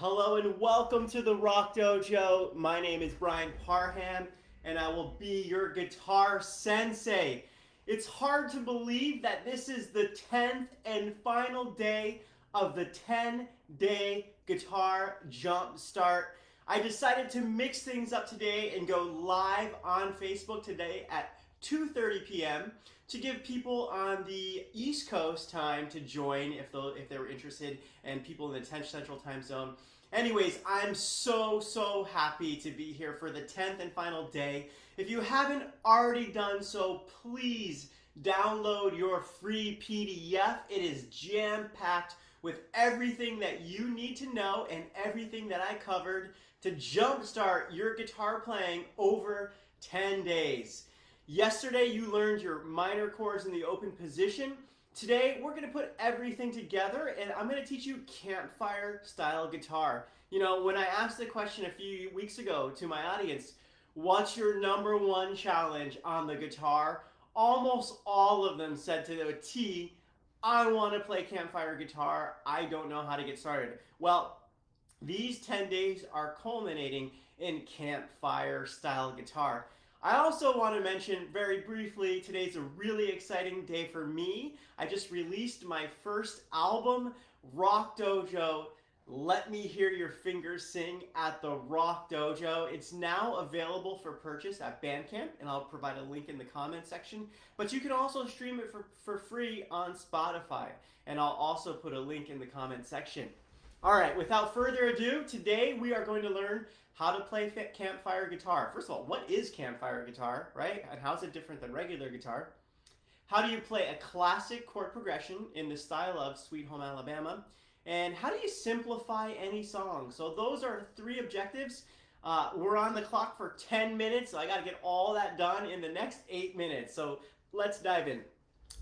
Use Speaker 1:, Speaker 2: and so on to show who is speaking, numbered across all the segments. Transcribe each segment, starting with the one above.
Speaker 1: Hello and welcome to the Rock Dojo. My name is Brian Parham and I will be your guitar sensei. It's hard to believe that this is the 10th and final day of the 10-day Guitar Jumpstart. I decided to mix things up today and go live on Facebook today at 2:30 p.m. to give people on the East Coast time to join if they were interested, and people in the 10th Central Time Zone. Anyways, I'm so happy to be here for the 10th and final day. If you haven't already done so, please download your free PDF. It is jam-packed with everything that you need to know and everything that I covered to jumpstart your guitar playing over 10 days. Yesterday you learned your minor chords in the open position. Today we're going to put everything together and I'm going to teach you campfire style guitar. You know, when I asked the question a few weeks ago to my audience, what's your number one challenge on the guitar? Almost all of them said to the T, I want to play campfire guitar. I don't know how to get started. Well, these 10 days are culminating in campfire style guitar. I also want to mention very briefly, today's a really exciting day for me. I just released my first album, Rock Dojo. Let me hear your fingers sing at the Rock Dojo. It's now available for purchase at Bandcamp, and I'll provide a link in the comment section. But you can also stream it for free on Spotify, and I'll also put a link in the comment section. All right, without further ado, today we are going to learn how to play campfire guitar. First of all, what is campfire guitar, right? And how is it different than regular guitar? How do you play a classic chord progression in the style of Sweet Home Alabama? And how do you simplify any song? So those are three objectives. We're on the clock for 10 minutes, so I gotta get all that done in the next 8 minutes. So let's dive in.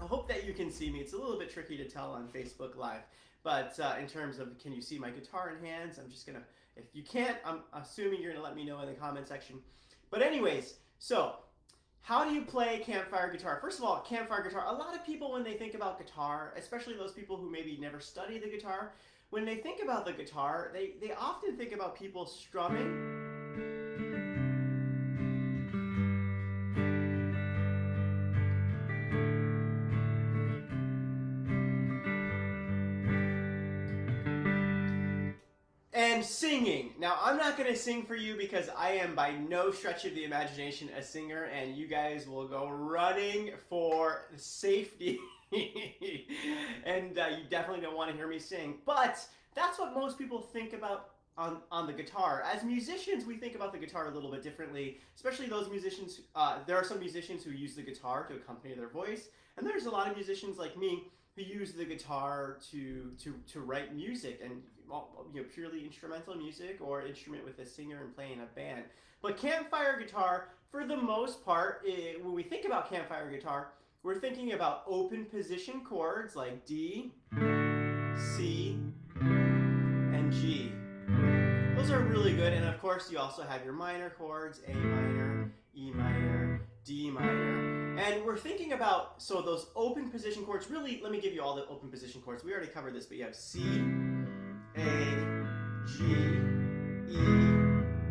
Speaker 1: I hope that you can see me. It's a little bit tricky to tell on Facebook Live. But in terms of can you see my guitar in hands, I'm just gonna, if you can't, I'm assuming you're gonna let me know in the comment section. But anyways, so how do you play campfire guitar? First of all, campfire guitar, a lot of people when they think about guitar, especially those people who maybe never study the guitar, when they think about the guitar, they often think about people strumming and singing. Now, I'm not going to sing for you because I am by no stretch of the imagination a singer, and you guys will go running for safety. And you definitely don't want to hear me sing. But that's what most people think about on the guitar. As musicians, we think about the guitar a little bit differently, especially those musicians. There are some musicians who use the guitar to accompany their voice, and there's a lot of musicians like me who use the guitar to write music, and purely instrumental music or instrument with a singer and playing a band. But campfire guitar, for the most part, when we think about campfire guitar, we're thinking about open position chords like D, C, and G. Those are really good, and of course you also have your minor chords, A minor, E minor, D minor. And we're thinking about, so those open position chords, really, let me give you all the open position chords. We already covered this, but you have C, A, G, E,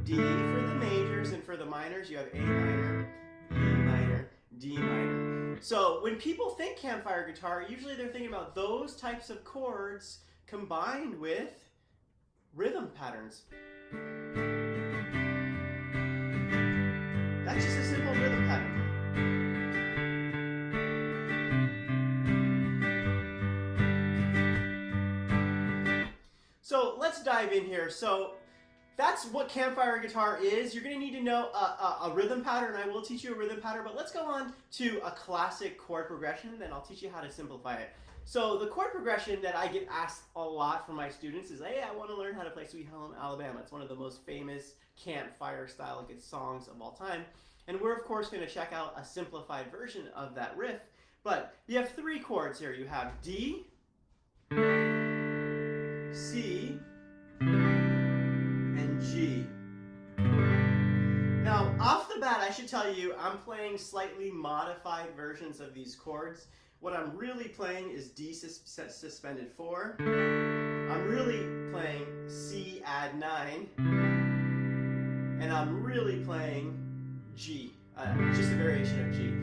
Speaker 1: D for the majors, and for the minors you have A minor, E minor, D minor. So when people think campfire guitar, usually they're thinking about those types of chords combined with rhythm patterns. That's just a simple rhythm pattern. So let's dive in here. So that's what campfire guitar is. You're going to need to know a rhythm pattern. I will teach you a rhythm pattern, but let's go on to a classic chord progression, then I'll teach you how to simplify it. So the chord progression that I get asked a lot from my students is, hey, I want to learn how to play Sweet Home Alabama. It's one of the most famous campfire style songs of all time. And we're of course going to check out a simplified version of that riff. But you have three chords here. You have D, C, and G. Now, off the bat, I should tell you, I'm playing slightly modified versions of these chords. What I'm really playing is D suspended 4. I'm really playing C add 9, and I'm really playing G, just a variation of G.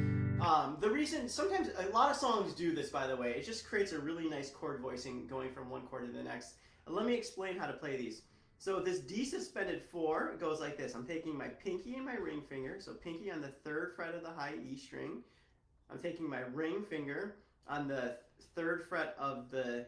Speaker 1: The reason, sometimes, a lot of songs do this, by the way, it just creates a really nice chord voicing going from one chord to the next. And let me explain how to play these. So this D suspended 4 goes like this. I'm taking my pinky and my ring finger, so pinky on the 3rd fret of the high E string. I'm taking my ring finger on the 3rd fret of the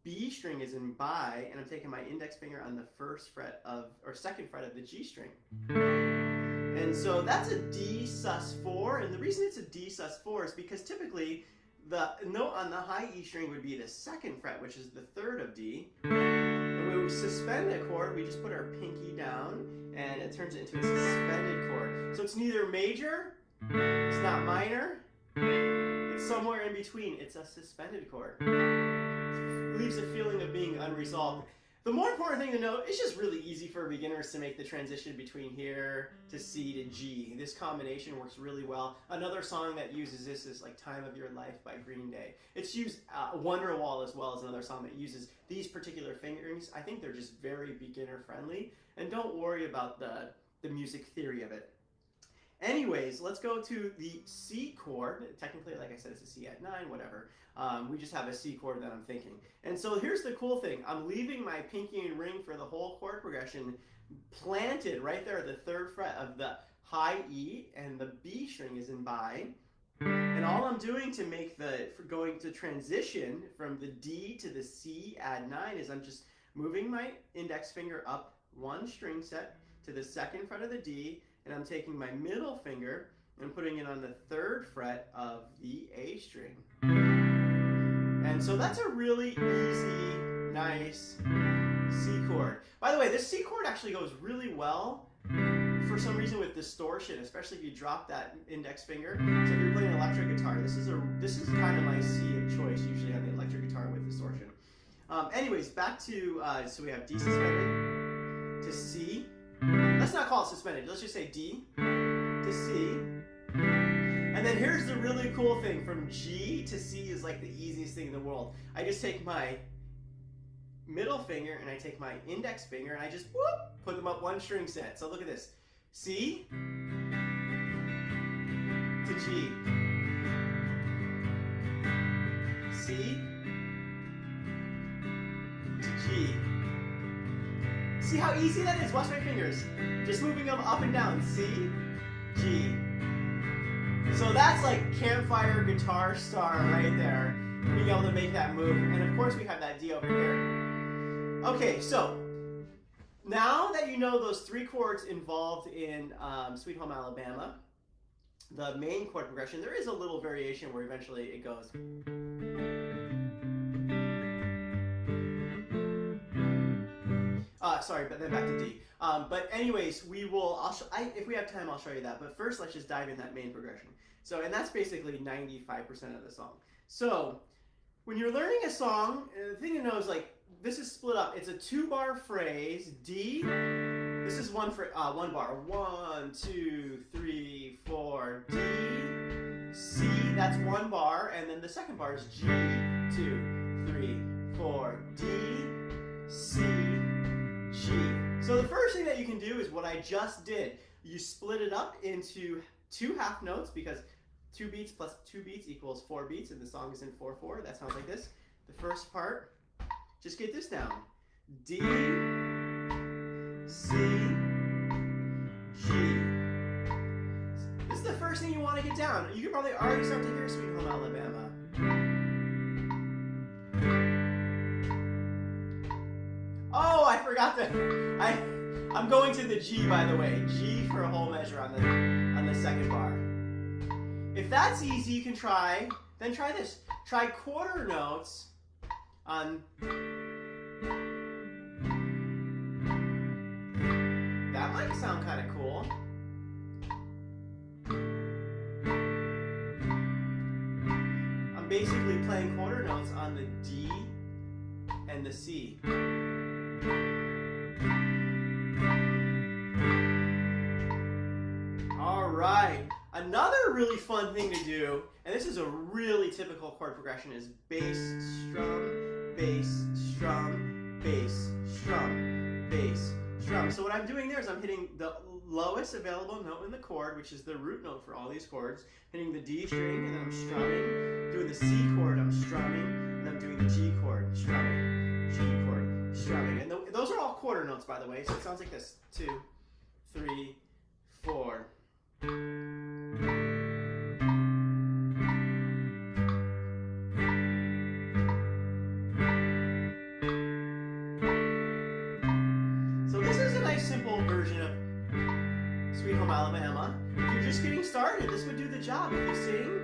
Speaker 1: B string is in bi, and I'm taking my index finger on the 1st fret of, or 2nd fret of the G string. And so that's a D sus4, and the reason it's a D sus4 is because typically the note on the high E string would be the 2nd fret, which is the 3rd of D. And when we suspend a chord, we just put our pinky down, and it turns it into a suspended chord. So it's neither major, it's not minor, it's somewhere in between. It's a suspended chord. It leaves a feeling of being unresolved. The more important thing to note, it's just really easy for beginners to make the transition between here to C to G. This combination works really well. Another song that uses this is like Time of Your Life by Green Day. It's used, Wonderwall as well as another song that uses these particular fingerings. I think they're just very beginner friendly, and don't worry about the music theory of it. Anyways, let's go to the C chord. Technically, like I said, it's a C add 9, whatever. We just have a C chord that I'm thinking. And so here's the cool thing. I'm leaving my pinky and ring for the whole chord progression planted right there at the 3rd fret of the high E, and the B string is in bi. And all I'm doing to make going to transition from the D to the C add 9 is I'm just moving my index finger up 1 string set to the 2nd fret of the D, and I'm taking my middle finger and putting it on the 3rd fret of the A string. And so that's a really easy, nice C chord. By the way, this C chord actually goes really well for some reason with distortion, especially if you drop that index finger. So if you're playing electric guitar, this is kind of my C of choice usually on the electric guitar with distortion. Anyways, back to, so we have D suspended to C. Let's not call it suspended, let's just say D to C. And then here's the really cool thing, from G to C is like the easiest thing in the world. I just take my middle finger and I take my index finger and I just whoop, put them up 1 string set. So look at this. C to G. C to G. See how easy that is? Watch my fingers. Just moving them up and down. C, G. So that's like campfire guitar star right there. Being able to make that move. And of course we have that D over here. Okay, so now that you know those 3 chords involved in Sweet Home Alabama, the main chord progression, there is a little variation where eventually it goes. Sorry, but then back to D. But anyways, we will, if we have time, I'll show you that. But first, let's just dive in that main progression. So, and that's basically 95% of the song. So, when you're learning a song, the thing to know is like, this is split up. It's a 2-bar phrase, D. This is one bar. 1, 2, 3, 4, D, C, that's 1 bar. And then the second bar is G, 2, 3, 4, D, C, G. So the first thing that you can do is what I just did. You split it up into 2 half notes, because 2 beats plus 2 beats equals 4 beats, and the song is in 4/4. That sounds like this. The first part, just get this down. D, C, G. This is the first thing you want to get down. You can probably already start to hear Sweet Home Alabama. Oh, I forgot that. I'm going to the G, by the way. G for a whole measure on the second bar. If that's easy, you can try. Then try this. Try quarter notes on. That might sound kind of cool. I'm basically playing quarter notes on the D and the C. All right. Another really fun thing to do, and this is a really typical chord progression, is bass, strum, bass, strum, bass, strum, bass, strum. So what I'm doing there is I'm hitting the lowest available note in the chord, which is the root note for all these chords, hitting the D string, and then I'm strumming, doing the C chord, I'm strumming, and I'm doing the G chord, strumming, G chord, strumming. And those are all quarter notes, by the way, so it sounds like this: 2, 3, 4. So this is a nice simple version of Sweet Home Alabama. If you're just getting started, this would do the job if you sing.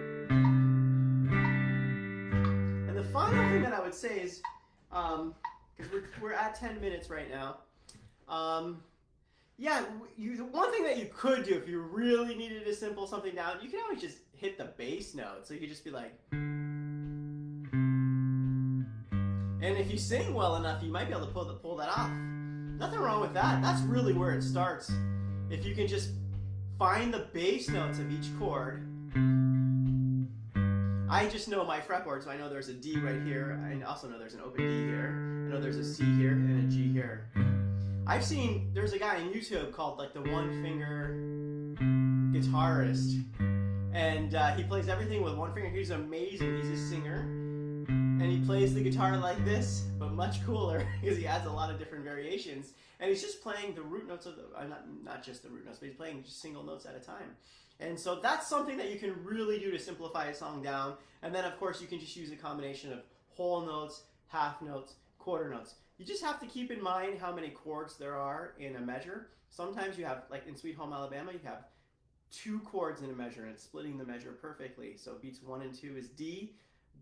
Speaker 1: And the final thing that I would say is, because we're at 10 minutes right now, yeah, the one thing that you could do if you really needed to simple something down, you can always just hit the bass note. So you could just be like, and if you sing well enough, you might be able to pull that off. Nothing wrong with that. That's really where it starts. If you can just find the bass notes of each chord. I just know my fretboard, so I know there's a D right here. I also know there's an open D here. I know there's a C here and a G here. I've seen, there's a guy on YouTube called like the One Finger Guitarist. And he plays everything with one finger. He's amazing. He's a singer. And he plays the guitar like this, but much cooler because he adds a lot of different variations. And he's just playing the root notes of the, not just the root notes, but he's playing just single notes at a time. And so that's something that you can really do to simplify a song down. And then of course you can just use a combination of whole notes, half notes, quarter notes. You just have to keep in mind how many chords there are in a measure. Sometimes you have, like in Sweet Home Alabama, you have 2 chords in a measure and it's splitting the measure perfectly. So beats 1 and 2 is D,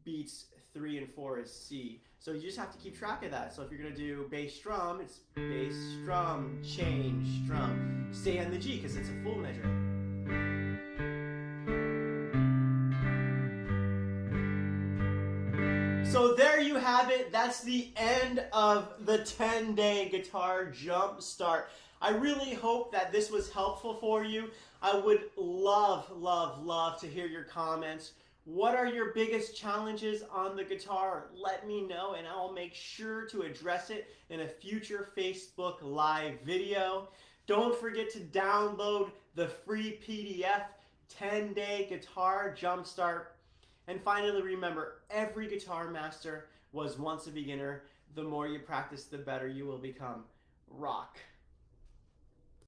Speaker 1: beats 3 and 4 is C. So you just have to keep track of that. So if you're going to do bass strum, it's bass strum, change, strum. Stay on the G because it's a full measure. So there you have it. That's the end of the 10-day Guitar Jumpstart. I really hope that this was helpful for you. I would love, love, love to hear your comments. What are your biggest challenges on the guitar? Let me know and I'll make sure to address it in a future Facebook Live video. Don't forget to download the free PDF 10-day Guitar Jumpstart. And finally, remember, every guitar master was once a beginner. The more you practice, the better you will become. Rock.